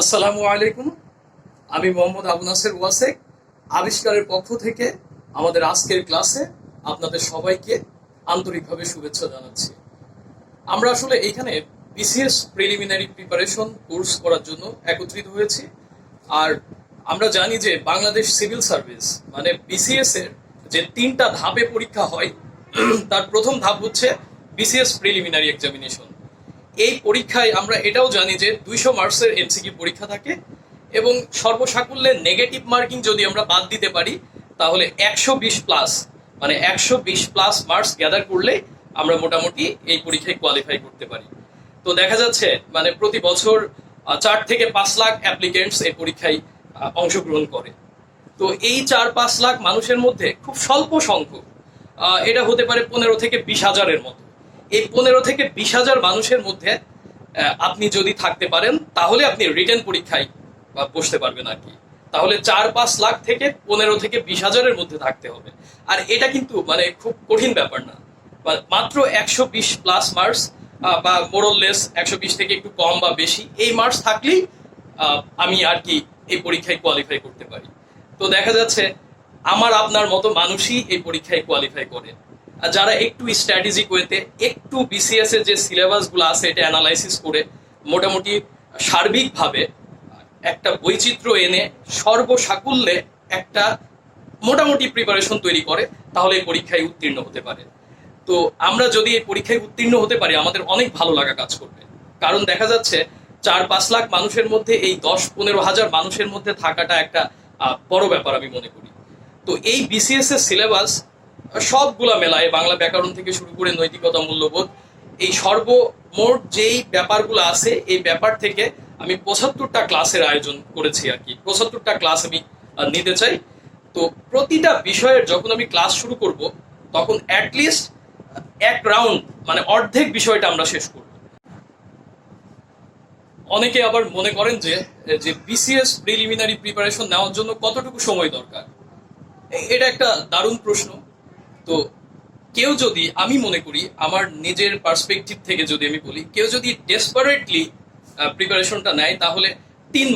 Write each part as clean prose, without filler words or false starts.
আসসালামু আলাইকুম। আমি মোহাম্মদ আবু নাসের ওয়াসেক। আবিষ্কারের পক্ষ থেকে আমাদের আজকের ক্লাসে আপনাদের সবাইকে আন্তরিকভাবে শুভেচ্ছা জানাচ্ছি। আমরা আসলে এইখানে বিসিএস প্রিলিমিনারি প্রিপারেশন কোর্স করার জন্য একত্রিত হয়েছি। আর আমরা জানি যে বাংলাদেশ সিভিল সার্ভিস মানে বিসিএস এর যে 3টা ধাপে পরীক্ষা হয়, তার প্রথম ধাপ হচ্ছে বিসিএস প্রিলিমিনারি এক্সামিনেশন। এই পরীক্ষায় আমরা এটাও জানি যে 200 মার্কসের এমসিকিউ পরীক্ষা থাকে এবং সর্বসাকুল্যে নেগেটিভ মার্কিং যদি আমরা বাদ দিতে পারি তাহলে 120 প্লাস মানে 120 প্লাস মার্কস গ্যাদার করলে আমরা মোটামুটি এই পরীক্ষায় কোয়ালিফাই করতে পারি। তো দেখা যাচ্ছে মানে প্রতি বছর 4 থেকে 5 লাখ অ্যাপ্লিকেন্টস এই পরীক্ষায় অংশগ্রহণ করে। তো এই 4-5 লাখ মানুষের মধ্যে খুব স্বল্প সংখ্যক, এটা হতে পারে 15 থেকে 20 হাজারের মতো, এই 15 থেকে 20 হাজার মানুষের মধ্যে আপনি যদি থাকতে পারেন তাহলে আপনি রিটেন পরীক্ষায় বসতে পারবেন আর কি। তাহলে 4-5 লাখ থেকে 15 থেকে 20 হাজারের মধ্যে থাকতে হবে। আর এটা কিন্তু মানে খুব কঠিন ব্যাপার না, মাত্র 120 প্লাস মার্কস বা মোরললেস 120 থেকে একটু কম বা বেশি এই মার্কস থাকলেই আমি আর কি এই পরীক্ষায় কোয়ালিফাই করতে পারি। তো দেখা যাচ্ছে আমার আপনার মতো মানুষই এই পরীক্ষায় কোয়ালিফাই করে। আর যারা একটু স্ট্র্যাটেজিক ওয়েতে একটু বিসিএস এর যে সিলেবাস গুলো আছে এটা অ্যানালাইসিস করে মোটামুটি সার্বিকভাবে একটা বৈচিত্র্য এনে সর্বসাকুল্যে একটা মোটামুটি প্রিপারেশন তৈরি করে তাহলে এই পরীক্ষায় উত্তীর্ণ হতে পারে। তো আমরা যদি এই পরীক্ষায় উত্তীর্ণ হতে পারি আমাদের অনেক ভালো লাগা কাজ করবে, কারণ দেখা যাচ্ছে 4-5 লাখ মানুষের মধ্যে এই 10-15 হাজার মানুষের মধ্যে থাকাটা একটা বড় ব্যাপার আমি মনে করি। তো এই বিসিএস এর সিলেবাস সবগুলা মেলায় বাংলা ব্যাকরণ থেকে শুরু করে নৈতিকতা, মূল্যবোধ, এই সর্বমোট যেই ব্যাপারগুলো আছে এই ব্যাপার থেকে আমি 75টা ক্লাসের আয়োজন করেছি আর কি। 75টা ক্লাস আমি নিতে চাই। তো প্রতিটা বিষয়ের যখন আমি ক্লাস শুরু করব তখন অ্যাটলিস্ট এক রাউন্ড মানে অর্ধেক বিষয়টা আমরা শেষ করব। অনেকে আবার মনে করেন যে যে বিসিএস প্রিলিমিনারি প্রিপারেশন নেওয়ার জন্য কতটুকু সময় দরকার, এটা একটা দারুণ প্রশ্ন। তো কেউ যদি, আমি মনে করি আমার নিজের পার্সপেক্টিভ থেকে যদি আমি বলি, কেউ যদি ডেসপারেটলি প্রিপারেশনটা নেয় তাহলে 3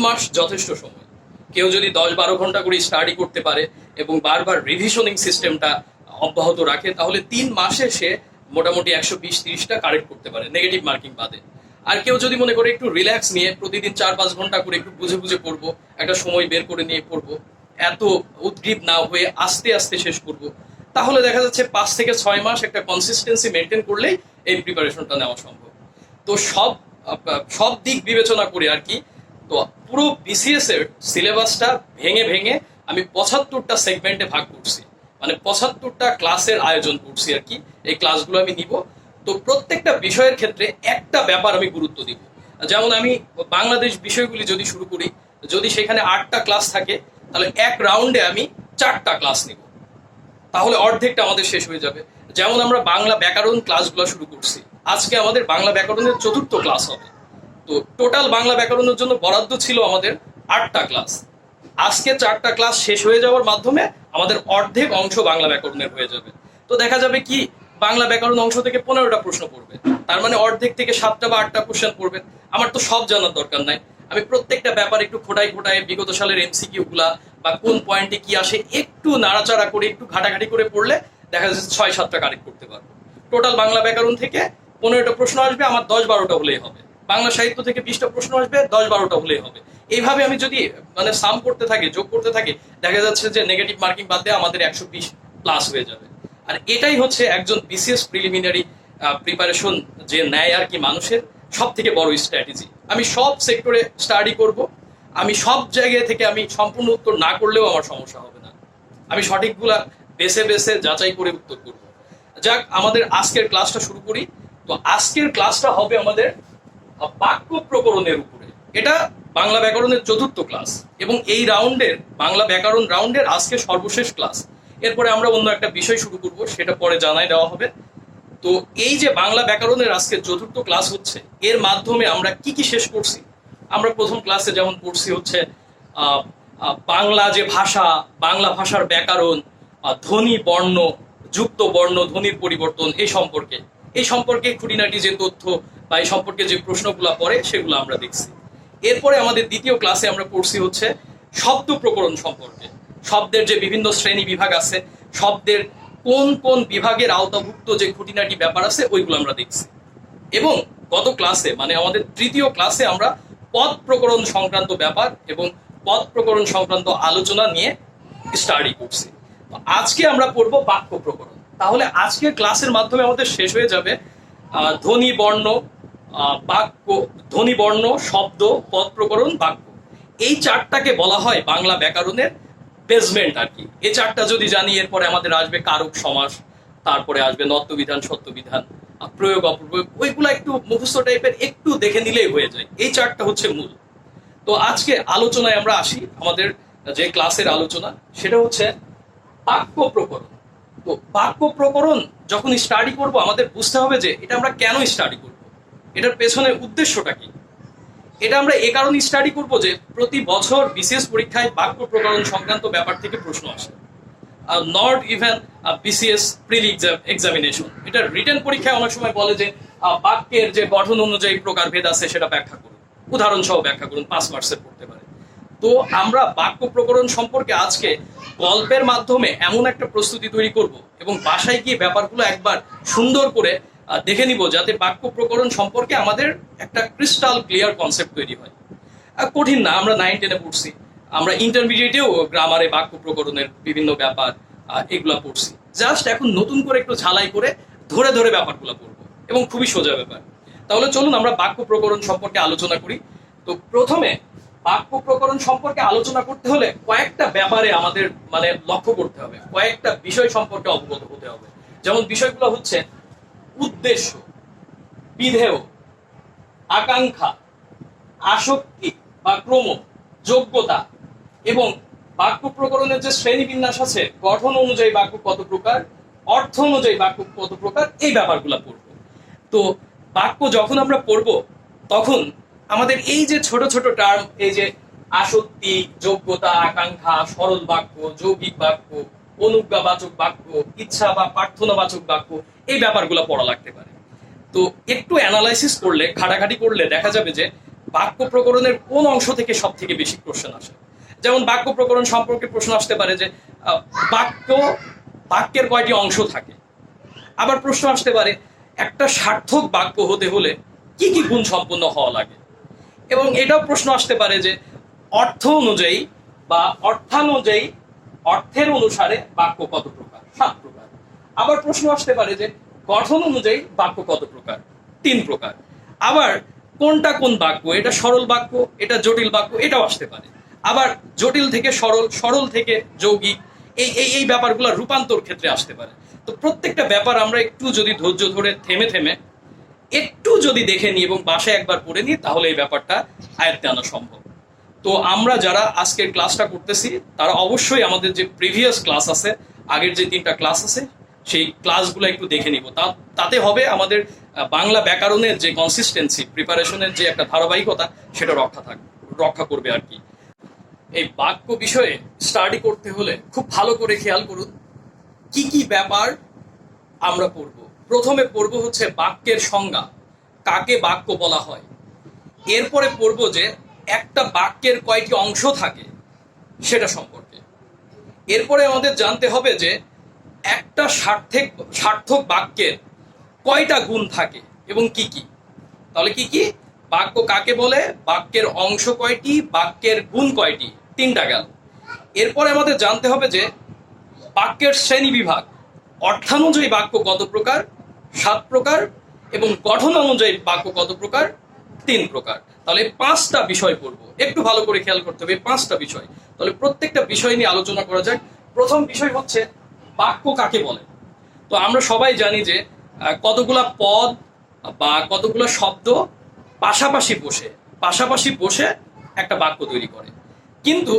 মাস যথেষ্ট সময়। কেউ যদি 10-12 ঘন্টা করে স্টাডি করতে পারে এবং বারবার রিভিশনিং সিস্টেমটা অব্যাহত রাখে তাহলে 3 মাসে সে মোটামুটি 120-30টা কারেক্ট করতে পারে নেগেটিভ মার্কিং বাদে। আর কেউ যদি মনে করে একটু রিল্যাক্স নিয়ে প্রতিদিন 4-5 ঘন্টা করে একটু বুঝে বুঝে পড়বো, একটা সময় বের করে নিয়ে পড়বো, এত উদ্গ্রীব না হয়ে আস্তে আস্তে শেষ করবো, তাহলে দেখা যাচ্ছে 5 থেকে 6 মাস একটা কনসিস্টেন্সি মেনটেন করলেই এই প্রিপারেশনটা নেওয়া সম্ভব। তো সব দিক বিবেচনা করে আর কি, তো পুরো বিসিএস এর সিলেবাসটা ভেঙে ভেঙে আমি 75টা সেগমেন্টে ভাগ করছি, মানে 75টা ক্লাসের আয়োজন করছি আর কি। এই ক্লাসগুলো আমি নিব। তো প্রত্যেকটা বিষয়ের ক্ষেত্রে একটা ব্যাপার আমি গুরুত্ব দিব। যেমন আমি বাংলাদেশ বিষয়গুলি যদি শুরু করি, যদি সেখানে 8টা ক্লাস থাকে তাহলে এক রাউন্ডে আমি 4টা ক্লাস নিব, তাহলে অর্ধেকটা আমাদের শেষ হয়ে যাবে। যেমন আমরা বাংলা ব্যাকরণ ক্লাসগুলো শুরু করছি, আজকে আমাদের বাংলা ব্যাকরণের 4র্থ ক্লাস হবে। তো টোটাল বাংলা ব্যাকরণের জন্য বরাদ্দ ছিল আমাদের 8টা ক্লাস। আজকে 4টা ক্লাস শেষ হয়ে যাওয়ার মাধ্যমে আমাদের অর্ধেক অংশ বাংলা ব্যাকরণের হয়ে যাবে। তো দেখা যাবে কি বাংলা ব্যাকরণ অংশ থেকে 15টা প্রশ্ন পড়বে, তার মানে অর্ধেক থেকে 7টা বা 8টা কোশ্চেন পড়বে। আমার তো সব জানার দরকার নাই, আমি প্রত্যেকটা ব্যাপার একটু খোটাই খোটায় বিগত সালের এমসিকিউ গুলা বা কোন পয়েন্টে কি আসে একটু নাড়াচাড়া করে একটু ঘাটাঘাটি করে পড়লে দেখা যাচ্ছে 6-7টা কারেক্ট করতে পারবো। টোটাল বাংলা ব্যাকরণ থেকে 15টা প্রশ্ন আসবে, আমার 10-12টা হলেই হবে। বাংলা সাহিত্য থেকে 20টা প্রশ্ন আসবে, 10-12টা হলেই হবে। এইভাবে আমি যদি মানে সাম করতে থাকি, যোগ করতে থাকি, দেখা যাচ্ছে যে নেগেটিভ মার্কিং বাদ দিয়ে আমাদের 120 প্লাস হয়ে যাবে। আর এটাই হচ্ছে একজন বিসিএস প্রিলিমিনারি প্রিপারেশন যে নেয় আর কি মানুষের সব থেকে বড় স্ট্র্যাটেজি। আমি সব সেক্টরে স্টাডি করব, আমি সব জায়গা থেকে আমি সম্পূর্ণ উত্তর না করলেও আমার সমস্যা হবে না, আমি সঠিকগুলা বেছে বেছে যাচাই করে উত্তর করব। যাক, আমাদের আজকের ক্লাসটা শুরু করি। তো আজকের ক্লাসটা হবে আমাদের বাক্য প্রকরণের উপরে। এটা বাংলা ব্যাকরণের 4র্থ ক্লাস এবং এই রাউন্ডের বাংলা ব্যাকরণ রাউন্ডের আজকে সর্বশেষ ক্লাস। এরপরে আমরা অন্য একটা বিষয় শুরু করব, সেটা পরে জানাই দেওয়া হবে। তো এই যে বাংলা ব্যাকরণের আজকে 4র্থ ক্লাস হচ্ছে, এর মাধ্যমে আমরা কি কি শেষ করছি। আমরা প্রথম ক্লাসে যেমন পড়ছি হচ্ছে বাংলা যে ভাষা, বাংলা ভাষার ব্যাকরণ, ধ্বনি বর্ণ, যুক্ত বর্ণ, ধ্বনির পরিবর্তন, এই সম্পর্কে খুঁটিনাটি যে তথ্য বা এই সম্পর্কে যে প্রশ্নগুলো পড়ে সেগুলো আমরা দেখছি। এরপরে আমাদের দ্বিতীয় ক্লাসে আমরা পড়ছি হচ্ছে শব্দ প্রকরণ সম্পর্কে। শব্দের যে বিভিন্ন শ্রেণী বিভাগ আছে, শব্দের কোন কোন বিভাগের আওতাভুক্ত যে খুঁটিনাটি ব্যাপার আছে ওইগুলো আমরা দেখছি। এবং গত ক্লাসে মানে আমাদের তৃতীয় ক্লাসে আমরা পদ প্রকরণ সংক্রান্ত ব্যাপার এবং পদ প্রকরণ সংক্রান্ত আলোচনা নিয়ে স্টাডি করছি। তো আজকে আমরা পড়বো বাক্য প্রকরণ। তাহলে আজকের ক্লাসের মাধ্যমে আমাদের শেষ হয়ে যাবে ধ্বনি বর্ণ, বাক্য, ধ্বনি বর্ণ, শব্দ, পদ প্রকরণ, বাক্য। এই চারটাকে বলা হয় বাংলা ব্যাকরণের বেসমেন্ট আর কি। এই চারটা যদি জানি, এরপরে আমাদের আসবে কারক সমাস, তারপরে আসবে নত্যবিধান, সত্যবিধান, প্রয়োগ, অপ্রয়োগ, ওইগুলা একটু মুখস্থ টাইপের, একটু দেখে নিলেই হয়ে যায়। এই চারটা হচ্ছে মূল। তো আজকে আলোচনায় আমরা আসি। আমাদের যে ক্লাসের আলোচনা সেটা হচ্ছে বাক্য প্রকরণ। তো বাক্য প্রকরণ যখন স্টাডি করব আমাদের বুঝতে হবে যে এটা আমরা কেন স্টাডি করব, এটার পেছনের উদ্দেশ্যটা কি। এটা আমরা এ কারণে স্টাডি করব যে প্রতি বছর বিসিএস পরীক্ষায় বাক্য প্রকরণ সংক্রান্ত ব্যাপার থেকে প্রশ্ন আসে। Not even BCS prelim examination, এটা রিটেন পরীক্ষায় অনেক সময় বলে যে বাক্যের যে গঠন অনুযায়ী প্রকারভেদ আছে সেটা ব্যাখ্যা করুন, উদাহরণ সহ ব্যাখ্যা করুন, 5 মার্কসের পড়তে পারে। তো আমরা বাক্য প্রকরণ সম্পর্কে আজকে গল্পের মাধ্যমে এমন একটা প্রস্তুতি তৈরি করব এবং বাসায় গিয়ে ব্যাপারগুলো একবার সুন্দর করে দেখে নিব, যাতে বাক্য প্রকরণ সম্পর্কে আমাদের একটা ক্রিস্টাল ক্লিয়ার কনসেপ্ট তৈরি হয়। কঠিন না, আমরা 9-10-এ পড়ছি, আমরা ইন্টারমিডিয়েটেও গ্রামারে বাক্য প্রকরণের বিভিন্ন ব্যাপার এগুলা পড়ছি। জাস্ট এখন নতুন করে একটু ঝালাই করে ধরে ধরে ব্যাপারগুলো পড়বো এবং খুবই সোজা ব্যাপার। তাহলে চলুন আমরা বাক্য প্রকরণ সম্পর্কে আলোচনা করি। তো প্রথমে বাক্য প্রকরণ সম্পর্কে আলোচনা করতে হলে কয়েকটা ব্যাপারে আমাদের মানে লক্ষ্য করতে হবে, কয়েকটা বিষয় সম্পর্কে অবগত হতে হবে। যেমন বিষয়গুলো হচ্ছে উদ্দেশ্য, বিধেয়, আকাঙ্ক্ষা, আসক্তি বা ক্রম, যোগ্যতা এবং বাক্য প্রকরণের যে শ্রেণীবিন্যাস আছে, গঠন অনুযায়ী বাক্য কত প্রকার, অর্থ অনুযায়ী বাক্য কত প্রকার, এই ব্যাপারগুলো পড়বো। তো বাক্য যখন আমরা পড়বো তখন আমাদের এই যে ছোট ছোট টার্ম, এই যে আসক্তি, যোগ্যতা, আকাঙ্ক্ষা, সরল বাক্য, যৌগিক বাক্য, অনুজ্ঞাবাচক বাক্য, ইচ্ছা বা প্রার্থনাবাচক বাক্য, এই ব্যাপারগুলো পড়া লাগতে পারে। তো একটু অ্যানালাইসিস করলে, ঘাটাঘাটি করলে দেখা যাবে যে বাক্য প্রকরণের কোন অংশ থেকে সব থেকে বেশি কোশ্চেন আসে। যেমন বাক্য প্রকরণ সম্পর্কে প্রশ্ন আসতে পারে যে বাক্যের কয়টি অংশ থাকে। আবার প্রশ্ন আসতে পারে একটা সার্থক বাক্য হতে হলে কি কি গুণ সম্পন্ন হওয়া লাগে। এবং এটাও প্রশ্ন আসতে পারে যে অর্থ অনুযায়ী বা অর্থানুযায়ী, অর্থের অনুসারে বাক্য কত প্রকার, 7 প্রকার। আবার প্রশ্ন আসতে পারে যে গঠন অনুযায়ী বাক্য কত প্রকার, 3 প্রকার। আবার কোনটা কোন বাক্য, এটা সরল বাক্য, এটা জটিল বাক্য, এটাও আসতে পারে। আবার জটিল থেকে সরল, সরল থেকে যৌগিক, এই এই এই ব্যাপারগুলো রূপান্তর ক্ষেত্রে আসতে পারে। তো প্রত্যেকটা ব্যাপার আমরা একটু যদি ধৈর্য ধরে থেমে থেমে একটু যদি দেখে নিই এবং বাসায় একবার পড়ে নিই, তাহলে এই ব্যাপারটা আয়ত্তে আনা সম্ভব। তো আমরা যারা আজকের ক্লাসটা করতেছি তারা অবশ্যই আমাদের যে প্রিভিয়াস ক্লাস আছে, আগের যে 3টা ক্লাস আছে, সেই ক্লাসগুলো একটু দেখে নিব। তাতে হবে আমাদের বাংলা ব্যাকরণের যে কনসিস্টেন্সি, প্রিপারেশনের যে একটা ধারাবাহিকতা, সেটা রক্ষা করবে আর কি। এই বাক্য বিষয়ে স্টাডি করতে হলে খুব ভালো করে খেয়াল করুন কি কি ব্যাপার আমরা পড়ব। প্রথমে পড়ব হচ্ছে বাক্যের সংজ্ঞা, কাকে বাক্য বলা হয়। এরপরে পড়ব যে একটা বাক্যের কয়টি অংশ থাকে সেটা সম্পর্কে। এরপরে আমাদের জানতে হবে যে একটা সার্থক বাক্যের কয়টা গুণ থাকে এবং কি কি। তাহলে কি কি বাক্য কাকে বলে, বাক্যের অংশ কয়টি, বাক্যের গুণ কয়টি, 3টা গেল। এরপরে আমাদের জানতে হবে যে বাক্যের শ্রেণী বিভাগ, অর্থানুযায়ী বাক্য কত প্রকার, 7 প্রকার, এবং গঠন অনুযায়ী বাক্য কত প্রকার, 3 প্রকার। তাহলে 5টা বিষয় পড়বো। একটু ভালো করে খেয়াল করতে হবে 5টা বিষয়। তাহলে প্রত্যেকটা বিষয় নিয়ে আলোচনা করা যাক। প্রথম বিষয় হচ্ছে বাক্য কাকে বলে। তো আমরা সবাই জানি যে কতগুলা পদ বা কতগুলো শব্দ পাশাপাশি বসে একটা বাক্য তৈরি করে। কিন্তু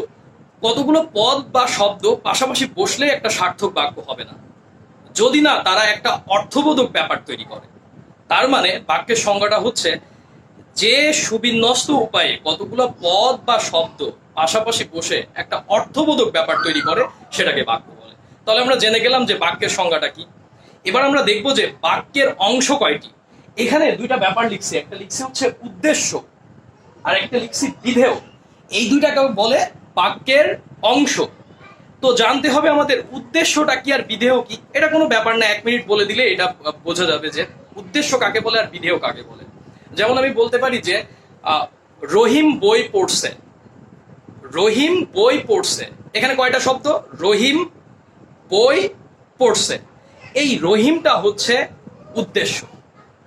কতগুলো পদ বা শব্দ পাশাপাশি বসলে একটা সার্থক বাক্য হবে না, যদি না তারা একটা অর্থবোধক ব্যাপার তৈরি করে। তার মানে বাক্যের সংজ্ঞাটা হচ্ছে যে সুবিন্যস্ত উপায়ে কতগুলো পদ বা শব্দ পাশাপাশি বসে একটা অর্থবোধক ব্যাপার তৈরি করে, সেটাকে বাক্য বলে। তাহলে আমরা জেনে গেলাম যে বাক্যের সংজ্ঞাটা কি। এবার আমরা দেখবো যে বাক্যের অংশ কয়টি। এখানে 2টা ব্যাপার লিখছি, একটা লিখছি হচ্ছে উদ্দেশ্য, আর একটা লিখছি বিধেয়, এই দুইটাকে বলে বাক্যের অংশ। তো জানতে হবে আমাদের উদ্দেশ্যটা কি আর বিধেয় কি। এটা কোনো ব্যাপার না, 1 মিনিট বলে দিলে এটা বোঝা যাবে যে উদ্দেশ্য কাকে বলে আর বিধেয় কাকে বলে। যেমন আমি বলতে পারি যে রহিম বই পড়ছে, রহিম বই পড়ছে, এখানে কয়টা শব্দ? রহিম বই পড়ছে। এই রহিমটা হচ্ছে উদ্দেশ্য,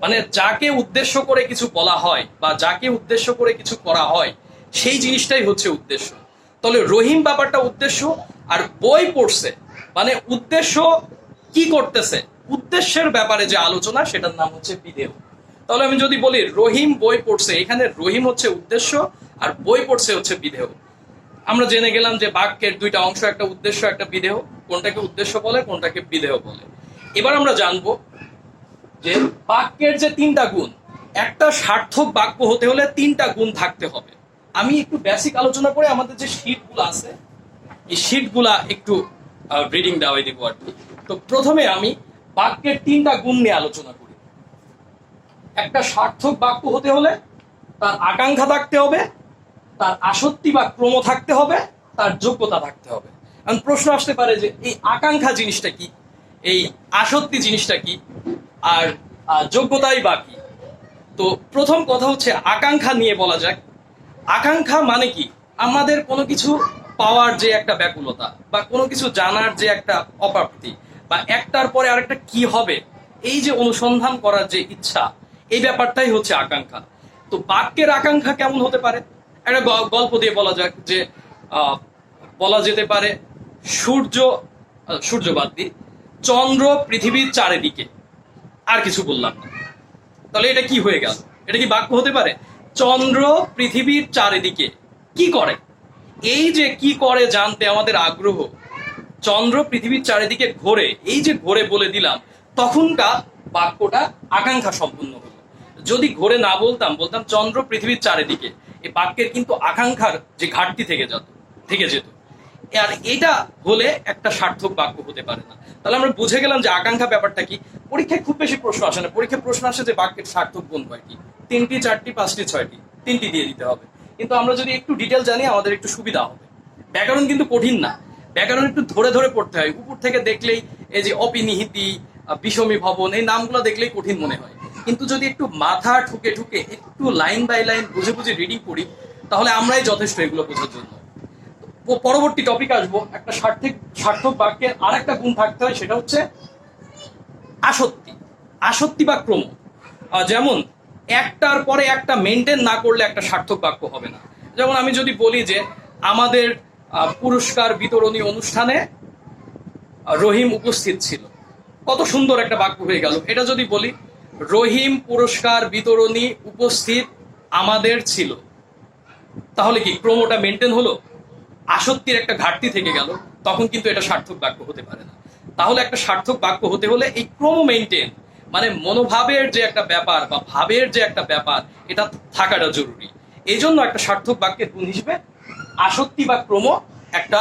মানে যাকে উদ্দেশ্য করে কিছু বলা হয় বা যাকে উদ্দেশ্য করে কিছু করা হয় সেই জিনিসটাই হচ্ছে উদ্দেশ্য। তাহলে রহিম ব্যাপারটা উদ্দেশ্য, আর বই পড়ছে মানে উদ্দেশ্য কি করতেছে, উদ্দেশ্যের ব্যাপারে যে আলোচনা সেটার নাম হচ্ছে বিধেয়। তাহলে আমি যদি বলি রহিম বই পড়ছে, এখানে রহিম হচ্ছে উদ্দেশ্য আর বই পড়ছে হচ্ছে বিধেয়। আমরা জেনে গেলাম যে বাক্যের দুইটা অংশ, একটা উদ্দেশ্য একটা বিধেয়, কোনটাকে উদ্দেশ্য বলে কোনটাকে বিধেয় বলে। এবার আমরা জানবো যে বাক্যের যে 3টা গুণ, একটা সার্থক বাক্য হতে হলে 3টা গুণ থাকতে হবে। আমি একটু বেসিক আলোচনা করে আমাদের যে শীটগুলো আছে এই শীটগুলা একটু রিডিং দেওয়াই দিব আর কি। তো প্রথমে আমি বাক্যের 3টা গুণ নিয়ে আলোচনা করি। একটা সার্থক বাক্য হতে হলে তার আকাঙ্ক্ষা থাকতে হবে, তার আসক্তি বা ক্রম থাকতে হবে, তার যোগ্যতা থাকতে হবে। এখন প্রশ্ন আসতে পারে যে এই আকাঙ্ক্ষা জিনিসটা কি, এই আসক্তি জিনিসটা কি, আর যোগ্যতাই বা কি। তো প্রথম কথা হচ্ছে আকাঙ্ক্ষা নিয়ে বলা যাক। আকাঙ্ক্ষা মানে কি? আমাদের কোনো কিছু পাওয়ার যে একটা ব্যাকুলতা বা কোনো কিছু জানার যে একটা অপ্রাপ্তি বা একটার পরে আরেকটা কি হবে এই যে অনুসন্ধান করার যে ইচ্ছা, এই ব্যাপারটাই হচ্ছে আকাঙ্ক্ষা। তো বাক্যের আকাঙ্ক্ষা কেমন হতে পারে? একটা গল্প দিয়ে বলা যাক যে বলা যেতে পারে সূর্য বাদ দিয়ে চন্দ্র পৃথিবীর চারিদিকে, আর কিছু বললাম না। তাহলে এটা কি হয়ে গেল? এটা কি বাক্য হতে পারে? চন্দ্র পৃথিবীর চারিদিকে কি করে, এই যে কি করে জানতে আমাদের আগ্রহ, চন্দ্র পৃথিবীর চারিদিকে ঘোরে, এই যে ঘোরে বলে দিলাম, তখনকার বাক্যটা আকাঙ্ক্ষা সম্পূর্ণ হলো। যদি ঘোরে না বলতাম, বলতাম চন্দ্র পৃথিবীর চারিদিকে, এই বাক্যের কিন্তু আকাঙ্ক্ষার যে ঘাটতি থেকে যেত। আর এটা হলে একটা সার্থক বাক্য হতে পারে না। তাহলে আমরা বুঝে গেলাম যে আকাঙ্ক্ষা ব্যাপারটা কি। পরীক্ষায় খুব বেশি প্রশ্ন আসে না, পরীক্ষায় প্রশ্ন আসে যে বাক্যের সার্থক গুণ কয়টি, 3টি 4টি 5টি 6টি, 3টি দিয়ে দিতে হবে। কিন্তু আমরা যদি একটু ডিটেল জানি আমাদের একটু সুবিধা হবে। ব্যাকরণ কিন্তু কঠিন না, ব্যাকরণ একটু ধরে ধরে পড়তে হয়। উপর থেকে দেখলেই এই যে অপিনিহিতি, বিষমী ভবন, এই নামগুলো দেখলেই কঠিন মনে হয়। কিন্তু যদি একটু মাথা ঠুকে ঠুকে একটু লাইন বাই লাইন বুঝে বুঝে রিডিং করি, তাহলে আমরাই যথেষ্ট এগুলো বোঝার জন্য। পরবর্তী টপিক আসবো, একটা সার্থক বাক্যের আর একটা গুণ থাকতে হয়, সেটা হচ্ছে আসক্তি বা ক্রম। যেমন একটার পরে একটা মেনটেন না করলে একটা সার্থক বাক্য হবে না। যেমন আমি যদি বলি যে আমাদের পুরস্কার বিতরণী অনুষ্ঠানে রহিম উপস্থিত ছিল, কত সুন্দর একটা বাক্য হয়ে গেল। এটা যদি বলি রহিম পুরস্কার বিতরণী উপস্থিত আমাদের ছিল, তাহলে কি ক্রমটা মেনটেন হলো? আসক্তির একটা ঘাটতি থেকে গেল, তখন কিন্তু এটা সার্থক বাক্য হতে পারে না। তাহলে একটা সার্থক বাক্য হতে হলে এই ক্রম মেনটেন, মানে মনোভাবের যে একটা ব্যাপার বা ভাবের যে একটা ব্যাপার, এটা থাকাটা জরুরি। এই জন্য একটা সার্থক বাক্যের গুণ হিসেবে আসক্তি বা ক্রম একটা,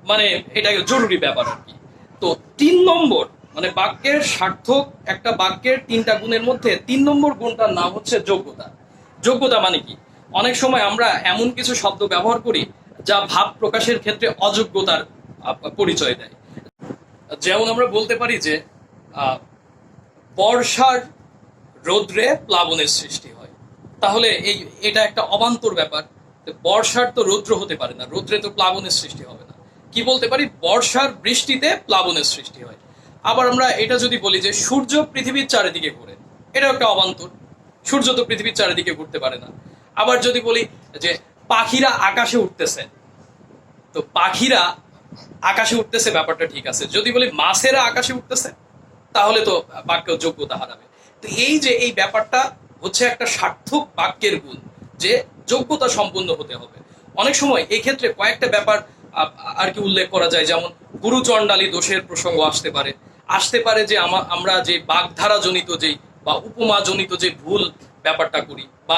মানে এটা জরুরি ব্যাপার আর কি। তো 3 নম্বর, মানে বাক্যের সার্থক একটা বাক্যের 3টা গুণের মধ্যে 3 নম্বর গুণটার নাম হচ্ছে যোগ্যতা। যোগ্যতা মানে কি? অনেক সময় আমরা এমন কিছু শব্দ ব্যবহার করি যা ভাব প্রকাশের ক্ষেত্রে অযোগ্যতার পরিচয় দেয়। যেমন আমরা বলতে পারি যে বর্ষার রৌদ্রে প্লাবনের সৃষ্টি হয়। তাহলে এটা একটা অবান্তর ব্যাপার। বর্ষার তো রৌদ্র হতে পারে না, রৌদ্রে তো প্লাবনের সৃষ্টি হবে না। কি বলতে পারি? বর্ষার বৃষ্টিতে প্লাবনের সৃষ্টি হয়। আবার আমরা এটা যদি বলি যে সূর্য পৃথিবীর চারিদিকে ঘোরে, এটা একটা অবান্তর। সূর্য তো পৃথিবীর চারিদিকে ঘুরতে পারে না। আবার যদি বলি যে পাখিরা আকাশে উঠতেছে, তো পাখিরা আকাশে উঠতেছে ব্যাপারটা ঠিক আছে। যদি বলি মাছেরা আকাশে উঠতেছে, তাহলে তো বাক্য যোগ্যতা হারাবে। তো এই ব্যাপারটা হচ্ছে একটা সার্থক বাক্যের গুণ, যে যোগ্যতা সম্পন্ন হতে হবে। অনেক সময় এই ক্ষেত্রে কয়েকটা ব্যাপার আর কি উল্লেখ করা যায়। যেমন গুরুচণ্ডালী দোষের প্রসঙ্গ আসতে পারে যে আমরা যে বাগধারা জনিত যেই বা উপমা জনিত যে ভুল ব্যাপারটা করি, বা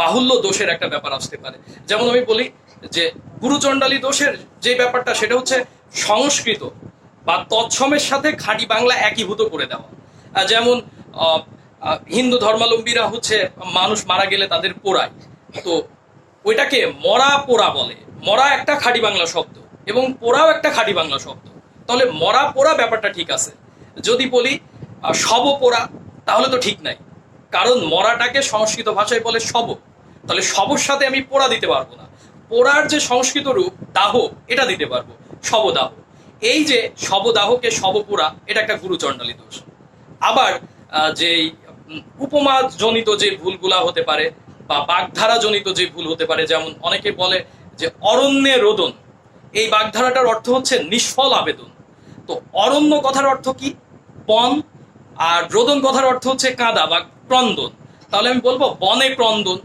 বাহুল্য দোষের একটা ব্যাপার আসতে পারে। যেমন আমি বলি যে গুরুচণ্ডালী দোষের যে ব্যাপারটা, সেটা হচ্ছে সংস্কৃত বা তৎসমের সাথে খাঁটি বাংলা একীভূত করে দেওয়া। যেমন হিন্দু ধর্মাবলম্বীরা হচ্ছে মানুষ মারা গেলে তাদের পোড়ায়। তো ওইটাকে মরা পোড়া বলে। মরা একটা খাঁটি বাংলা শব্দ এবং পোড়াও একটা খাঁটি বাংলা শব্দ। তাহলে মরা পোড়া ব্যাপারটা ঠিক আছে। যদি বলি শব পোড়া, তাহলে তো ঠিক নাই, কারণ মরাটাকে সংস্কৃত ভাষায় বলে শব। তাহলে শবর সাথে আমি পোড়া দিতে পারবো না। পোড়ার যে সংস্কৃত রূপ দাহ, এটা দিতে পারবো, শবদাহ। এই যে শবদাহকে শবপোড়া, এটা একটা গুরুচণ্ডালী দোষ। আবার যে উপমা জনিত যে ভুলগুলা হতে পারে বা বাগধারা জনিত যে ভুল হতে পারে, যেমন অনেকে বলে যে অরণ্যে রোদন, এই বাগধারাটার অর্থ হচ্ছে নিষ্ফল আবেদন। তো অরণ্য কথার অর্থ কি? বন। আর রোদন কথার অর্থ হচ্ছে কাঁদা বা ক্রন্দন। তাহলে আমি বলবো বনে ক্রন্দন।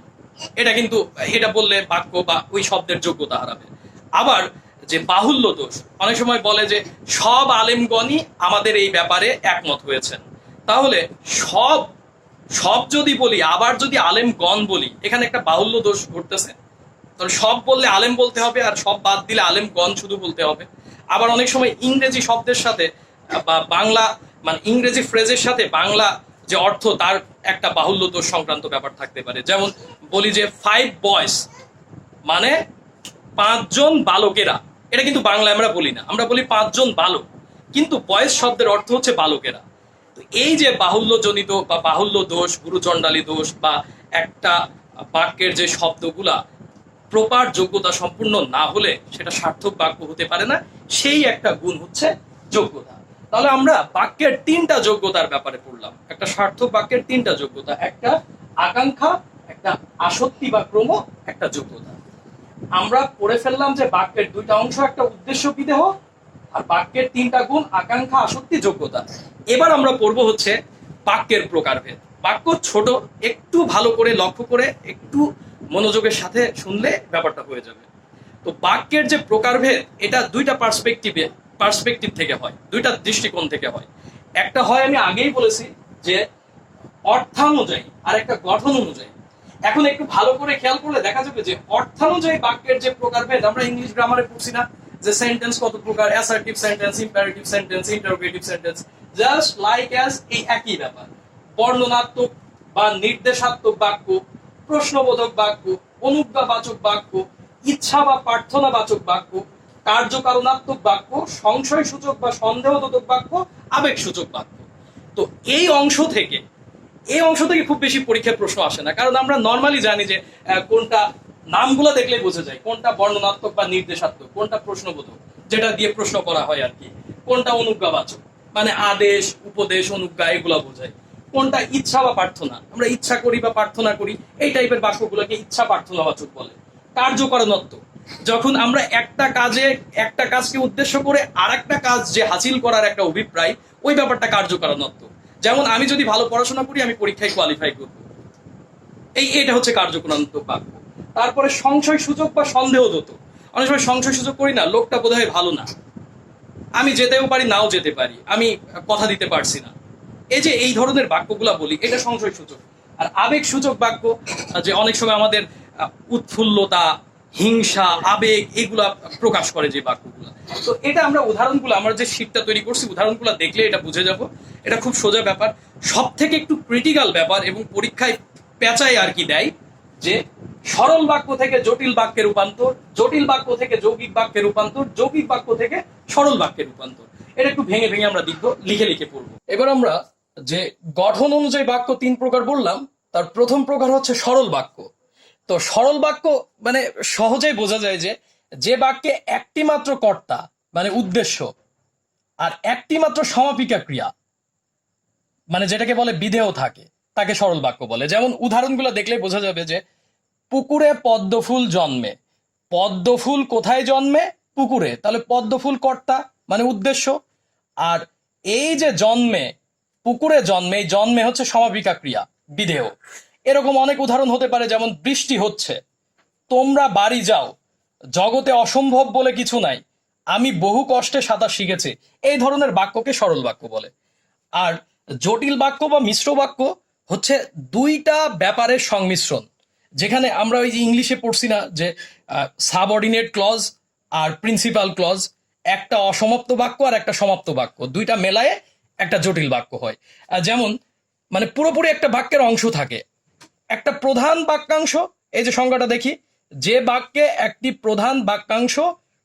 এটা কিন্তু এটা বললে বাক্য বা ওই শব্দের যোগ্যতা হারাবে। আবার যে বাহুল্য দোষ, অনেক সময় বলে যে সব আলেমগণই আমাদের এই ব্যাপারে একমত হয়েছেন। তাহলে সব সব যদি বলি, আবার যদি আলেমগণ বলি, এখানে একটা বাহুল্য দোষ ঘটতেছে। তাহলে সব বললে আলেম বলতে হবে, আর সব বাদ দিলে আলেমগণ শুধু বলতে হবে। আবার অনেক সময় ইংরেজি শব্দের সাথে বা বাংলা মানে ইংরেজি ফ্রেজের সাথে বাংলা যে অর্থ, তার একটা বাহুল্য দোষ সংক্রান্ত ব্যাপার থাকতে পারে। যেমন বলি যে 5 বয়েজ, মানে 5 জন বালকেরা। এটা কিন্তু বাংলায় আমরা বলি না, আমরা বলি 5 জন বালক, কিন্তু বয়েজ শব্দের অর্থ হচ্ছে বালকেরা। তো এই যে বাহুল্য জনিত বা বাহুল্য দোষ, গুরুচণ্ডালী দোষ, বা একটা বাক্যের যে শব্দগুলা প্রপার যোগ্যতা সম্পূর্ণ না হলে সেটা সার্থক বাক্য হতে পারে না, সেই একটা গুণ হচ্ছে যোগ্যতা। তাহলে আমরা বাক্যের 3টা যোগ্যতার ব্যাপারে পড়লাম। একটা সার্থক বাক্যের 3টা যোগ্যতা, একটা আকাঙ্ক্ষা, একটা আসক্তি বা ক্রম, একটা যোগ্যতা। আমরা পড়ে ফেললাম যে বাক্যের 2টা অংশ, একটা উদ্দেশ্য বিদেহ, আর বাক্যের 3টা গুণ আকাঙ্ক্ষা, আসক্তি, যোগ্যতা। এবার আমরা পড়বো হচ্ছে বাক্যের প্রকারভেদ। বাক্য ছোট, একটু ভালো করে লক্ষ্য করে একটু মনোযোগের সাথে শুনলে ব্যাপারটা হয়ে যাবে। তো বাক্যের যে প্রকারভেদ, এটা 2টা পার্সপেক্টিভ থেকে হয়, 2টা দৃষ্টিকোণ থেকে হয়। একটা হয়, আমি আগেই বলেছি, যে অর্থানুযায়ী, আর একটা গঠন অনুযায়ী। এখন একটু ভালো করে খেয়াল করলে দেখা যাবে যে অর্থানুযায়ী বাক্যের যে প্রকারভেদ, আমরা ইংলিশ গ্রামারে পড়ছি না যে সেন্টেন্স কত প্রকার, assertive sentence, imperative sentence, interrogative sentence, just like as এই একই ব্যাপার। বর্ণনাত্মক বা নির্দেশাত্মক বাক্য, প্রশ্নবোধক বাক্য, অনুজ্ঞাবাচক বাক্য, ইচ্ছা বা প্রার্থনাবাচক বাক্য, কার্যকারণাত্মক বাক্য, সংশয় সূচক বা সন্দেহবোধক বাক্য, আবেগ সূচক বাক্য। তো এই অংশ থেকে খুব বেশি পরীক্ষার প্রশ্ন আসে না, কারণ আমরা নর্মালি জানি যে কোনটা নামগুলো দেখলে বোঝা যায় কোনটা বর্ণনাত্মক বা নির্দেশাত্মক, কোনটা প্রশ্নবোধক যেটা দিয়ে প্রশ্ন করা হয় আর কি, কোনটা অনুজ্ঞাবাচক মানে আদেশ, উপদেশ, অনুজ্ঞা এগুলা বোঝায়, কোনটা ইচ্ছা বা প্রার্থনা, আমরা ইচ্ছা করি বা প্রার্থনা করি, এই টাইপের বাক্যগুলোকে ইচ্ছা প্রার্থনাবাচক বলে। কার্যকারণত্ব, যখন আমরা একটা কাজকে উদ্দেশ্য করে আর একটা কাজ যে হাসিল করার একটা অভিপ্রায়, ওই ব্যাপারটা কার্যকারণত্ব। যেমন আমি যদি ভালো পড়াশোনা করি, আমি পরীক্ষায় কোয়ালিফাই করব, এটা হচ্ছে কার্যকারণাত্মক বাক্য। তারপরে সংশয় সূচক বা সন্দেহদত, অনেক সময় সংশয় সূচক করি না, লোকটা বোধহয় ভালো না, আমি যেতেও পারি নাও যেতে পারি, আমি কথা দিতে পারছি না, এই ধরনের বাক্যগুলা বলি, এটা সংশয় সূচক। আর আবেগ সূচক বাক্য, যে অনেক সময় আমাদের উৎফুল্লতা, হিংসা, আবেগ এগুলা প্রকাশ করে যে বাক্যগুলা। তো এটা আমরা উদাহরণগুলো, আমরা যে শীটটা তৈরি করছি, উদাহরণগুলো দেখলে এটা বুঝে যাব। এটা খুব সোজা ব্যাপার, সব থেকে একটু ক্রিটিক্যাল ব্যাপার, এবং পরীক্ষায় পেঁচায় আর কি দেয়, যে সরল বাক্য থেকে জটিল বাক্যের রূপান্তর, জটিল বাক্য থেকে যৌগিক বাক্যের রূপান্তর, যৌগিক বাক্য থেকে সরল বাক্যের রূপান্তর। এটা একটু ভেঙে ভেঙে আমরা লিখে লিখে পড়বো। এবার আমরা যে গঠন অনুযায়ী বাক্য 3 প্রকার বললাম, তার প্রথম প্রকার হচ্ছে সরল বাক্য। তো সরল বাক্য মানে সহজেই বোঝা যায় যে বাক্যে একটি মাত্র কর্তা মানে উদ্দেশ্য, আর একটি মাত্র সমাপিকা ক্রিয়া মানে যেটাকে বলে বিধেয় থাকে, তাকে সরল বাক্য বলে। যেমন উদাহরণগুলো দেখলে বোঝা যাবে যে পুকুরে পদ্মফুল জন্মে, পদ্মফুল কোথায় জন্মে? পুকুরে, তাহলে পদ্মফুল কর্তা মানে উদ্দেশ্য। আর এই যে জন্মে, পুকুরে জন্মে, এই জন্মে হচ্ছে সমাপিকা ক্রিয়া, বিধেয়। এরকম অনেক উদাহরণ হতে পারে, যেমন বৃষ্টি হচ্ছে, তোমরা বাড়ি যাও, জগতে অসম্ভব বলে কিছু নাই, আমি বহু কষ্টে সাঁতার শিখেছি। এই ধরনের বাক্যকে সরল বাক্য বলে। আর জটিল বাক্য বা মিশ্র বাক্য হচ্ছে 2টা ব্যাপারের সংমিশ্রণ, যেখানে আমরা ওই যে ইংলিশে পড়ছি না যে সাবঅর্ডিনেট ক্লজ আর প্রিন্সিপাল ক্লজ, একটা অসমাপ্ত বাক্য আর একটা সমাপ্ত বাক্য, 2টা মেলায় একটা জটিল বাক্য হয়। যেমন মানে পুরোপুরি একটা বাক্যের অংশ থাকে। একটা প্রধান বাক্যাংশ, এই যে সংজ্ঞাটা দেখি, যে বাক্যে একটি প্রধান বাক্যাংশ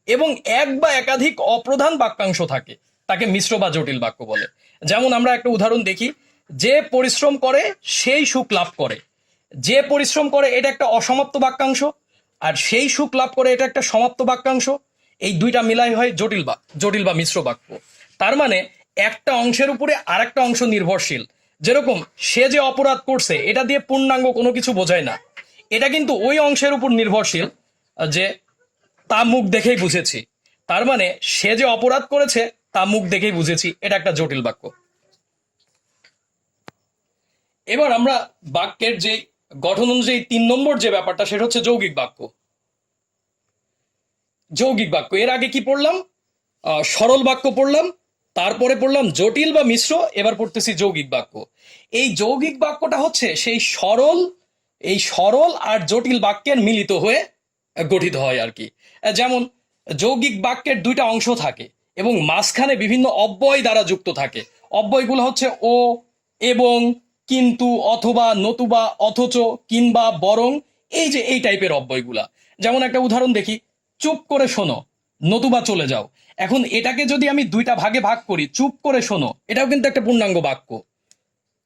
এবং এক বা একাধিক অপ্রধান বাক্যাংশ থাকে তাকে মিশ্র বা জটিল বাক্য বলে। যেমন আমরা একটা উদাহরণ দেখি, যে পরিশ্রম করে সেই সুখ লাভ করে। যে পরিশ্রম করে এটা একটা অসমাপ্ত বাক্যাংশ, আর সেই সুখ লাভ করে এটা একটা সমাপ্ত বাক্যাংশ। এই দুইটা মিলাই হয় জটিল বা মিশ্র বাক্য। তার মানে একটা অংশের উপরে আর একটা অংশ নির্ভরশীল। যেরকম সে যে অপরাধ করছে, এটা দিয়ে পূর্ণাঙ্গ কোনো কিছু বোঝায় না, এটা কিন্তু ওই অংশের উপর নির্ভরশীল যে তা মুখ দেখেই বুঝেছি। তার মানে সে যে অপরাধ করেছে তা মুখ দেখেই বুঝেছি, এটা একটা জটিল বাক্য। এবার আমরা বাক্যের যে গঠন অনুযায়ী 3 নম্বর যে ব্যাপারটা, সেটা হচ্ছে যৌগিক বাক্য। যৌগিক বাক্য, এর আগে কি পড়লাম? সরল বাক্য পড়লাম, তারপরে পড়লাম জটিল বা মিশ্র, এবার পড়তেছি যৌগিক বাক্য। এই যৌগিক বাক্যটা হচ্ছে সেই সরল আর জটিল বাক্যের মিলিত হয়ে গঠিত হয় আর কি। যেমন যৌগিক বাক্যের দুইটা অংশ থাকে এবং মাঝখানে বিভিন্ন অব্যয় দ্বারা যুক্ত থাকে। অব্যয়গুলো হচ্ছে ও, এবং, কিন্তু, অথবা, নতুবা, অথচ, কিংবা, বরং, এই যে এই টাইপের অব্যয়গুলা। যেমন একটা উদাহরণ দেখি, চুপ করে শোনো, নতুবা চলে যাও। এখন এটাকে যদি আমি দুইটা ভাগে ভাগ করি, চুপ করে শোনো এটাও কিন্তু একটা পূর্ণাঙ্গ বাক্য,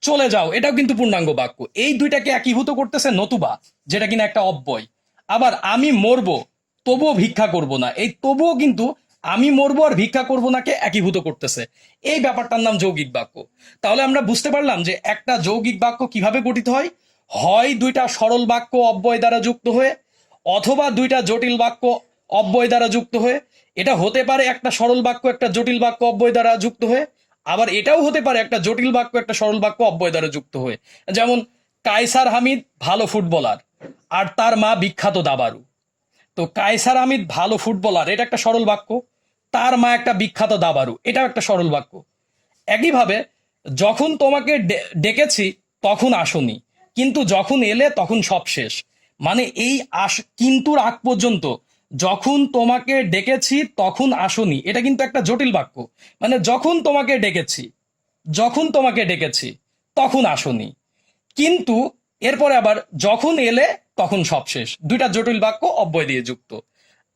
চলে যাও এটাও কিন্তু পূর্ণাঙ্গ বাক্য। এই দুইটাকে একীভূত করতেছে নতুবা, যেটা কিনা একটা অব্যয়। আবার আমি মরবো তবুও ভিক্ষা করব না, এই তবুও কিন্তু আমি মরবো আর ভিক্ষা করবো নাকে একীভূত করতেছে। এই ব্যাপারটার নাম যৌগিক বাক্য। তাহলে আমরা বুঝতে পারলাম যে একটা যৌগিক বাক্য কিভাবে গঠিত হয়। হয় দুইটা সরল বাক্য অব্যয় দ্বারা যুক্ত হয়ে, অথবা দুইটা জটিল বাক্য অব্যয় দ্বারা যুক্ত হয়ে। এটা হতে পারে একটা সরল বাক্য একটা জটিল বাক্য অব্যয় দ্বারা যুক্ত হয়ে, আবার এটাও হতে পারে একটা জটিল বাক্য একটা সরল বাক্য অব্যয় দ্বারা যুক্ত হয়ে। যেমন কায়সার হামিদ ভালো ফুটবলার আর তার মা বিখ্যাত দাবারু। তো কায়সার হামিদ ভালো ফুটবলার এটা একটা সরল বাক্য, তার মা একটা বিখ্যাত দাবারু এটাও একটা সরল বাক্য। একইভাবে যখন তোমাকে ডেকেছি তখন আসনি, কিন্তু যখন এলে তখন সব শেষ। মানে এই কিন্তুর আগ পর্যন্ত, যখন তোমাকে ডেকেছি তখন আসনি, এটা কিন্তু একটা জটিল বাক্য। মানে যখন তোমাকে ডেকেছি তখন আসনি, কিন্তু এরপরে আবার যখন এলে তখন সব শেষ, দুইটা জটিল বাক্য অব্যয় দিয়ে যুক্ত।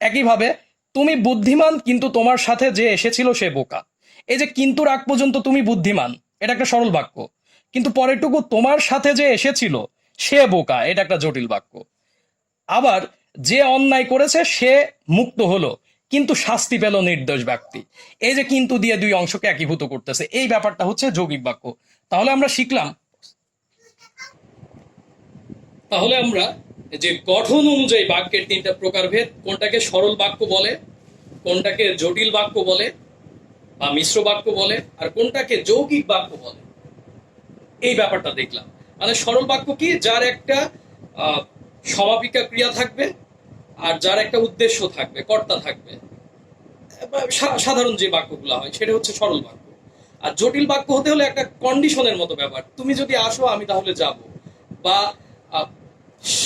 একইভাবে তুমি বুদ্ধিমান কিন্তু তোমার সাথে যে এসেছিল সে বোকা। এই যে কিন্তুর আগ পর্যন্ত তুমি বুদ্ধিমান এটা একটা সরল বাক্য, কিন্তু পরেরটুকু তোমার সাথে যে এসেছিল সে বোকা এটা একটা জটিল বাক্য। আবার যে অন্যায় করেছে সে মুক্ত হলো কিন্তু শাস্তি পেল নির্দোষ ব্যক্তি, এই যে কিন্তু দিয়ে দুই অংশকে একীভূত করতেছে, এই ব্যাপারটা হচ্ছে যৌগিক বাক্য। তাহলে আমরা শিখলাম, যে গঠন অনুযায়ী বাক্যের 3টা প্রকারভেদ, কোনটাকে সরল বাক্য বলে, কোনটাকে জটিল বাক্য বলে বা মিশ্র বাক্য বলে, আর কোনটাকে যৌগিক বাক্য বলে। এই ব্যাপারটা দেখলাম। মানে সরল বাক্য কি, যার একটা সমাপিকা ক্রিয়া থাকবে আর যার একটা উদ্দেশ্য থাকবে, কর্তা থাকবে, সাধারণ যে বাক্যগুলো হয় সেটা হচ্ছে সরল বাক্য। আর জটিল বাক্য হতে হলে একটা কন্ডিশনের মতো ব্যাপার, তুমি যদি আসো আমি তাহলে যাব, বা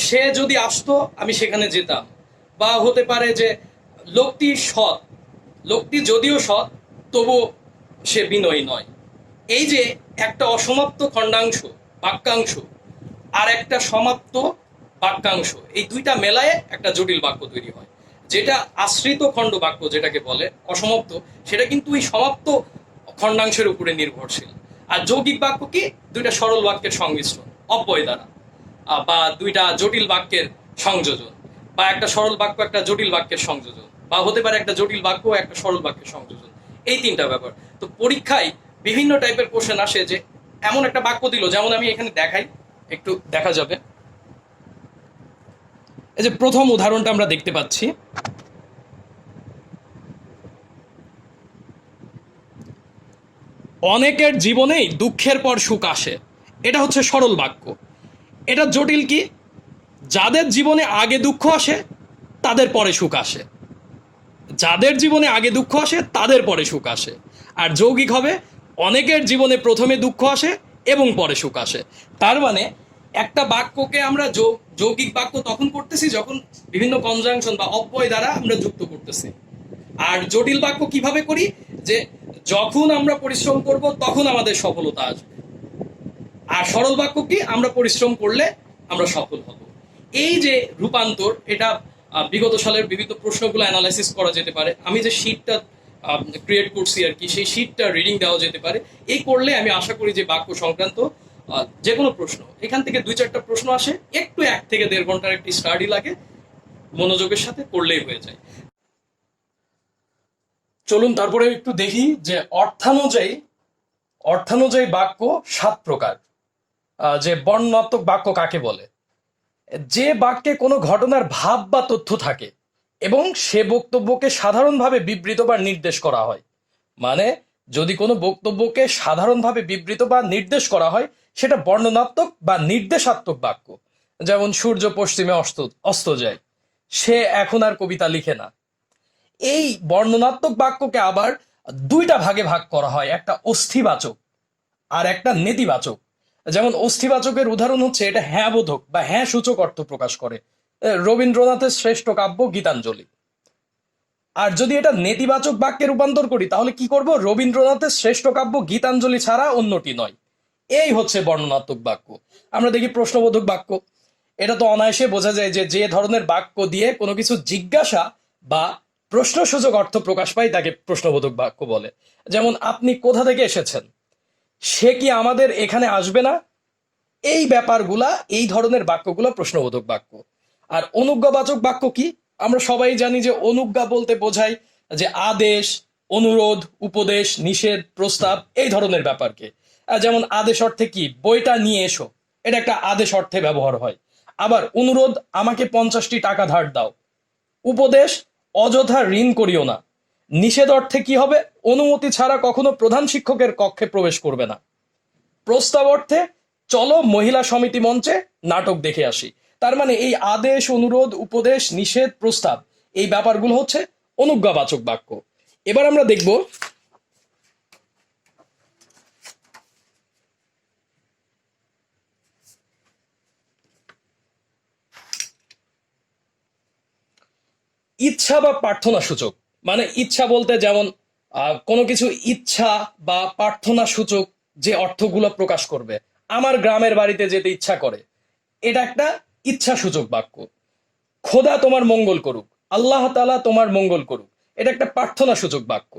সে যদি আসতো আমি সেখানে যেতাম, বা হতে পারে যে লোকটি যদিও সৎ তবু সে বিনয়ী নয়। এই যে একটা অসমাপ্ত খণ্ডাংশ বাক্যাংশ আর একটা সমাপ্ত বাক্যাংশ, এই দুইটা মেলায় একটা জটিল বাক্য তৈরি হয়। যেটা আশ্রিত খণ্ড বাক্য যেটাকে বলে অসমাপ্ত, সেটা কিন্তু ওই সমাপ্ত খণ্ডাংশের উপরে নির্ভরশীল। আর যৌগিক বাক্য কি, দুইটা সরল বাক্যের সংমিশ্রণ অব্যয় দ্বারা, বা দুইটা জটিল বাক্যের সংযোজন, বা একটা সরল বাক্য একটা জটিল বাক্যের সংযোজন, বা হতে পারে একটা জটিল বাক্য একটা সরল বাক্যের সংযোজন। এই 3টা ব্যাপার। তো পরীক্ষায় বিভিন্ন টাইপের কোশ্চেন আসে যে এমন একটা বাক্য দিল, যেমন আমি এখানে দেখাই, একটু দেখা যাবে। এই যে প্রথম উদাহরণটা আমরা দেখতে পাচ্ছি, অনেকের জীবনেই দুঃখের পর সুখ আসে, এটা হচ্ছে সরল বাক্য। এটা জটিল কি, যাদের জীবনে আগে দুঃখ আসে তাদের পরে সুখ আসে, যাদের জীবনে আগে দুঃখ আসে তাদের পরে সুখ আসে। আর যৌগিক হবে, অনেকের জীবনে প্রথমে দুঃখ আসে এবং পরে সুখ আসে। তার মানে একটা বাক্যকে আমরা যৌগিক বাক্য তখন করতেছি যখন বিভিন্ন কনজাংশন বা অব্যয় দ্বারা আমরা যুক্ত করতেছি। আর জটিল বাক্য কিভাবে করি, যে যখন আমরা পরিশ্রম করব তখন আমাদের সফলতা আসবে। আর সরল বাক্য কি? আমরা পরিশ্রম করলে আমরা সফল হব। এই যে রূপান্তর, এটা বিগত সালের বিভিন্ন প্রশ্নগুলো অ্যানালাইসিস করা যেতে পারে। আমি যে শিটটা ক্রিয়েট করছি আর কি, সেই শিটটা রিডিং দেওয়া যেতে পারে। এই করলে আমি আশা করি যে বাক্য সংক্রান্ত যে কোনো প্রশ্ন, এখান থেকে 2-4টা প্রশ্ন আসে, একটু 1 থেকে 1.5 ঘন্টার একটি স্টাডি লাগে, মনোযোগের সাথে করলেই হয়ে যায়। চলুন তারপরে একটু দেখি যে অর্থানুযায়ী বাক্য 7 প্রকার। যে বর্ণনাত্মক বাক্য কাকে বলে? যে বাক্যে কোনো ঘটনার ভাব বা তথ্য থাকে এবং সে বক্তব্যকে সাধারণভাবে বিবৃত বা নির্দেশ করা হয়। মানে যদি কোনো বক্তব্যকে সাধারণভাবে বিবৃত বা নির্দেশ করা হয়, সেটা বর্ণনাত্মক বা নির্দেশাত্মক বাক্য। যেমন সূর্য পশ্চিমে অস্ত যায়, সে এখন আর কবিতা লিখে না। এই বর্ণনাত্মক বাক্যকে আবার 2টা ভাগে ভাগ করা হয়, একটা অস্থিবাচক আর একটা নেতিবাচক। যেমন অস্থিবাচকের উদাহরণ হচ্ছে, এটা হ্যাঁ বোধক বা হ্যাঁ সূচক অর্থ প্রকাশ করে, রবীন্দ্রনাথের শ্রেষ্ঠ কাব্য গীতাঞ্জলি। আর যদি এটা নেতিবাচক বাক্যে রূপান্তর করি, তাহলে কি করব? রবীন্দ্রনাথের শ্রেষ্ঠ কাব্য গীতাঞ্জলি ছাড়া অন্যটি নয়। এই হচ্ছে বর্ণনাত্মক বাক্য। আমরা দেখি প্রশ্নবোধক বাক্য। এটা তো অনায়াসে বোঝা যায় যে যে ধরনের বাক্য দিয়ে কোনো কিছু জিজ্ঞাসা বা প্রশ্নসূচক অর্থ প্রকাশ পায় তাকে প্রশ্নবোধক বাক্য বলে। যেমন আপনি কোথা থেকে এসেছেন, সে কি আমাদের এখানে আসবে না? এই ব্যাপারগুলা, এই ধরনের বাক্যগুলো প্রশ্নবোধক বাক্য। আর অনুজ্ঞাবাচক বাক্য কি? আমরা সবাই জানি যে অনুজ্ঞা বলতে বোঝায় যে আদেশ, অনুরোধ, উপদেশ, নিষেধ, প্রস্তাব, এই ধরনের ব্যাপারকে। যেমন আদেশ অর্থে কি? বইটা নিয়ে এসো, এটা একটা আদেশ অর্থে ব্যবহার হয়। আবার অনুরোধ, আমাকে 50টি টাকা ধার দাও। উপদেশ, অযথা ঋণ করিও না। নিষেধ অর্থে কি হবে? অনুমতি ছাড়া কখনো প্রধান শিক্ষকের কক্ষে প্রবেশ করবে না। প্রস্তাব অর্থে চলো মহিলা সমিতি মঞ্চে নাটক দেখে আসি। তার মানে এই আদেশ, অনুরোধ, উপদেশ, নিষেধ, প্রস্তাব, এই ব্যাপারগুলো হচ্ছে অনুজ্ঞাবাচক বাক্য। এবার আমরা দেখব ইচ্ছা বা প্রার্থনা সূচক। মানে ইচ্ছা বলতে যেমন কোনো কিছু ইচ্ছা বা প্রার্থনা সূচক যে অর্থগুলো প্রকাশ করবে, আমার গ্রামের বাড়িতে যেতে ইচ্ছা করে, এটা একটা ইচ্ছা সূচক বাক্য। খোদা তোমার মঙ্গল করুক, আল্লাহ তাআলা তোমার মঙ্গল করুক, এটা একটা প্রার্থনা সূচক বাক্য।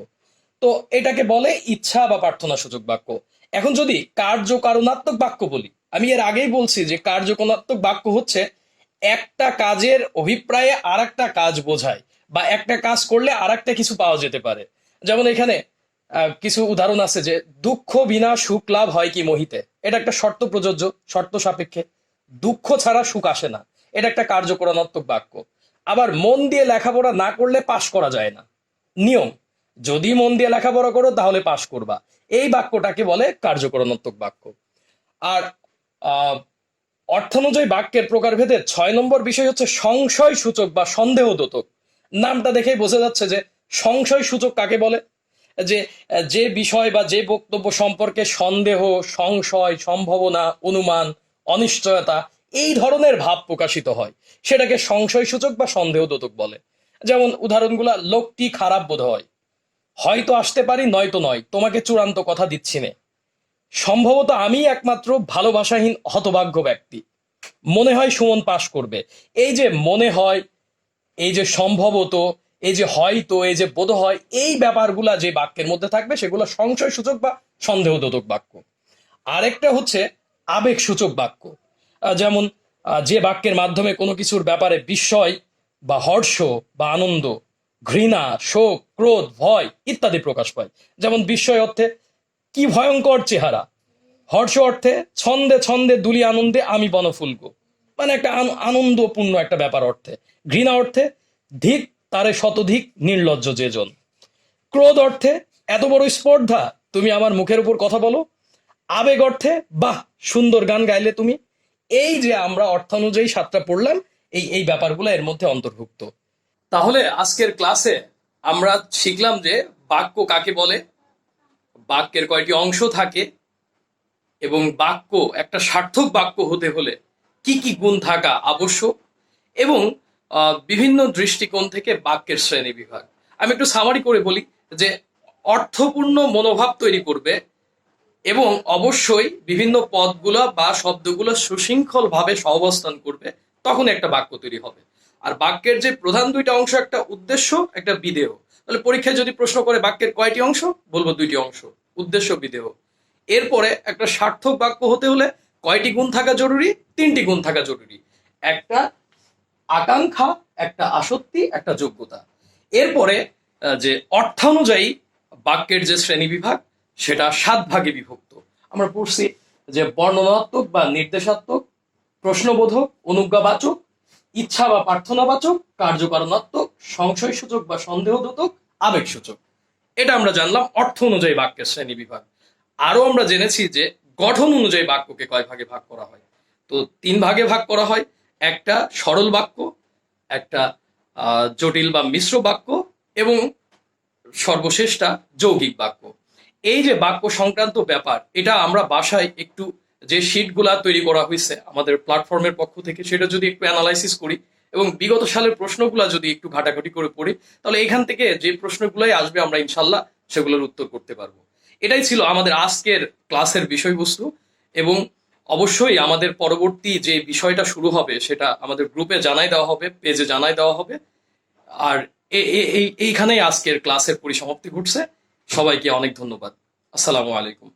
তো এটাকে বলে ইচ্ছা বা প্রার্থনা সূচক বাক্য। এখন যদি কার্যকারণাত্মক বাক্য বলি, আমি এর আগেই বলছি যে কার্যকারণাত্মক বাক্য হচ্ছে একটা কাজের অভিপ্রায়ে আর একটা কাজ বোঝায়, বা একটা কাজ করলে আর একটা কিছু পাওয়া যেতে পারে। যেমন এখানে কিছু উদাহরণ আছে যে দুঃখ বিনা সুখ লাভ হয় কি মহিতে, এটা একটা শর্ত প্রযোজ্য, শর্ত সাপেক্ষে। দুঃখ ছাড়া সুখ আসে না, এটা একটা কার্যকারণাত্মক বাক্য। আবার মন দিয়ে লেখাপড়া না করলে পাশ করা যায় না, নিয়ম। যদি মন দিয়ে লেখাপড়া করো তাহলে পাশ করবা, এই বাক্যটাকে বলে কার্যকারণাত্মক বাক্য। আর আহ অর্থানুযায়ী বাক্যের প্রকারভেদে 6 নম্বর বিষয় হচ্ছে সংশয় সূচক বা সন্দেহদ্যোতক। নামটা দেখেই বোঝা যাচ্ছে যে সংশয় সূচক কাকে বলে। যে যে বিষয় বা যে বক্তব্য সম্পর্কে সন্দেহ, সংশয়, সম্ভাবনা, অনুমান, অনিশ্চয়তা, এই ধরনের ভাব প্রকাশিত হয়, সেটাকে সংশয় সূচক বা সন্দেহদ্যোতক বলে। যেমন উদাহরণগুলা, লোকটি খারাপ বোধ হয়, হয়তো আসতে পারি নয়তো নয়, তোমাকে চূড়ান্ত কথা দিচ্ছি নে, সম্ভবত আমি একমাত্র ভালোবাসাহীন হতভাগ্য ব্যক্তি, মনে হয় সুমন পাশ করবে। এই যে মনে হয়, এই যে সম্ভবত, এই যে হয়তো, এই যে বোধ হয়, এই ব্যাপারগুলা যে বাক্যের মধ্যে থাকবে সেগুলো সংশয় সূচক বা সন্দেহদ্যোতক বাক্য। আরেকটা হচ্ছে আবেগ সূচক বাক্য। যেমন যে বাক্যের মাধ্যমে কোনো কিছুর ব্যাপারে বিস্ময় বা হর্ষ বা আনন্দ, ঘৃণা, শোক, ক্রোধ, ভয় ইত্যাদি প্রকাশ পায়। যেমন বিস্ময় অর্থে কি ভয়ঙ্কর চেহারা, হর্ষ অর্থে ছন্দে ছন্দে দুলি আনন্দে আমি বনফুলগো, মানে একটা আনন্দপূর্ণ একটা ব্যাপার অর্থে। ঘৃণা অর্থে ধিক তারে শতধিক নির্লজ্জ যেজন। ক্রোধ অর্থে এত বড় স্পর্ধা, তুমি আমার মুখের উপর কথা বলো। আবেগ অর্থে বাহ সুন্দর গান গাইলে তুমি। এই যে আমরা অর্থানুযায়ী 7টা পড়লাম, এই এই ব্যাপারগুলো এর মধ্যে অন্তর্ভুক্ত। তাহলে আজকের ক্লাসে আমরা শিখলাম যে বাক্য কাকে বলে, বাক্যের কয়টি অংশ থাকে, এবং বাক্য একটা সার্থক বাক্য হতে হলে কি কি গুণ থাকা আবশ্যক, এবং বিভিন্ন দৃষ্টিকোণ থেকে বাক্যের শ্রেণী বিভাগ। আমি একটু সামারি করে বলি যে অর্থপূর্ণ মনোভাব তৈরি করবে এবং অবশ্যই বিভিন্ন পদগুলো বা শব্দগুলো সুশৃঙ্খল ভাবে সহাবস্থান করবে, তখন একটা বাক্য তৈরি হবে। আর বাক্যের যে প্রধান দুইটা অংশ, একটা উদ্দেশ্য, একটা বিধেয়। তাহলে পরীক্ষায় যদি প্রশ্ন করে বাক্যের কয়টি অংশ, বলবো দুইটি অংশ, উদ্দেশ্য বিধেয়। এরপরে একটা সার্থক বাক্য হতে হলে কয়টি গুণ থাকা জরুরি? তিনটি গুণ থাকা জরুরি। একটা আকাঙ্ক্ষা, একটা আসক্তি, একটা যোগ্যতা। এরপরে যে অর্থানুযায়ী বাক্যের যে শ্রেণী বিভাগ, সেটা 7 ভাগে বিভক্ত। আমরা পড়ছি যে বর্ণনাত্মক বা নির্দেশাত্মক, প্রশ্নবোধক, অনুজ্ঞাবাচক, ইচ্ছা বা প্রার্থনাবাচক, কার্যকারণাত্মক, সংশয়সূচক বা সন্দেহবোধক, আবেগসূচক। এটা আমরা জানলাম অর্থ অনুযায়ী বাক্যের শ্রেণী বিভাগ। আরো আমরা জেনেছি যে গঠন অনুযায়ী বাক্যকে কয় ভাগে ভাগ করা হয়। তো 3 ভাগে ভাগ করা হয়। একটা সরল বাক্য, একটা জটিল বা মিশ্র বাক্য, এবং সর্বশেষটা যৌগিক বাক্য। এই যে বাক্য সংক্রান্ত ব্যাপার, এটা আমরা বাসায় একটু যে শিটগুলা তৈরি করা হয়েছে আমাদের প্ল্যাটফর্মের পক্ষ থেকে, সেটা যদি একটু অ্যানালাইসিস করি এবং বিগত সালের প্রশ্নগুলা যদি একটু ঘাটাঘাটি করে পড়ি, তাহলে এখান থেকে যে প্রশ্নগুলাই আসবে আমরা ইনশাল্লাহ সেগুলোর উত্তর করতে পারবো। এটাই ছিল আমাদের আজকের ক্লাসের বিষয়বস্তু। এবং অবশ্যই আমাদের পরবর্তী যে বিষয়টা শুরু হবে সেটা আমাদের গ্রুপে জানাই দেওয়া হবে, পেজে জানাই দেওয়া হবে। আর এইখানেই আজকের ক্লাসের পরিসমাপ্তি ঘটছে। সবাইকে অনেক ধন্যবাদ। আসসালামু আলাইকুম।